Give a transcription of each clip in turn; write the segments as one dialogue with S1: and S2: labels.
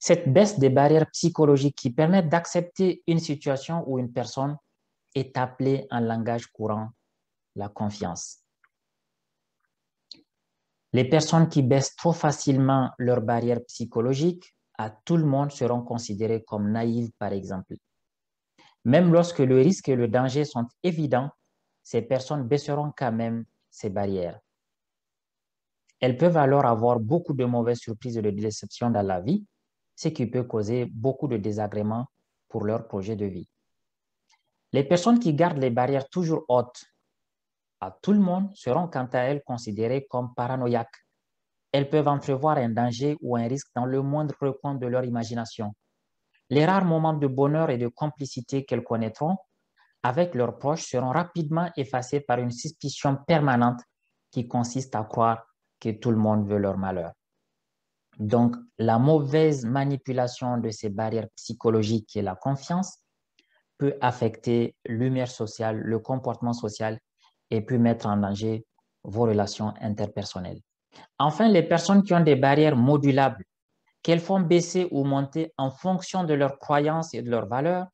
S1: Cette baisse des barrières psychologiques qui permettent d'accepter une situation ou une personne est appelée en langage courant la confiance. Les personnes qui baissent trop facilement leurs barrières psychologiques à tout le monde seront considérées comme naïves, par exemple. Même lorsque le risque et le danger sont évidents, ces personnes baisseront quand même ces barrières. Elles peuvent alors avoir beaucoup de mauvaises surprises et de déceptions dans la vie, ce qui peut causer beaucoup de désagréments pour leur projet de vie. Les personnes qui gardent les barrières toujours hautes à tout le monde seront quant à elles considérées comme paranoïaques. Elles peuvent entrevoir un danger ou un risque dans le moindre recoin de leur imagination. Les rares moments de bonheur et de complicité qu'elles connaîtront avec leurs proches seront rapidement effacés par une suspicion permanente qui consiste à croire que tout le monde veut leur malheur. Donc, la mauvaise manipulation de ces barrières psychologiques et la confiance peut affecter l'humeur sociale, le comportement social et peut mettre en danger vos relations interpersonnelles. Enfin, les personnes qui ont des barrières modulables, qu'elles font baisser ou monter en fonction de leurs croyances et de leurs valeurs,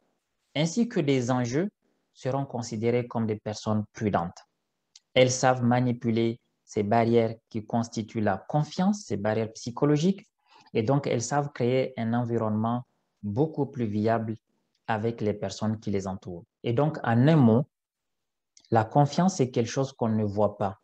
S1: ainsi que des enjeux, seront considérées comme des personnes prudentes. Elles savent manipuler ces barrières qui constituent la confiance, ces barrières psychologiques, et donc elles savent créer un environnement beaucoup plus viable avec les personnes qui les entourent. Et donc, en un mot, la confiance, c'est quelque chose qu'on ne voit pas.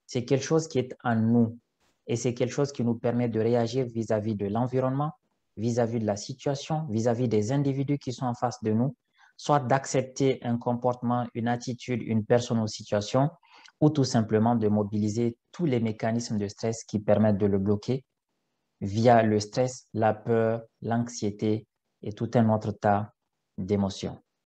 S1: C'est quelque chose qui est en nous et c'est quelque chose qui nous permet de réagir vis-à-vis de l'environnement, vis-à-vis de la situation, vis-à-vis des individus qui sont en face de nous, soit d'accepter un comportement, une attitude, une personne ou situation, ou tout simplement de mobiliser tous les mécanismes de stress qui permettent de le bloquer via le stress, la peur, l'anxiété et tout un autre tas d'émotions.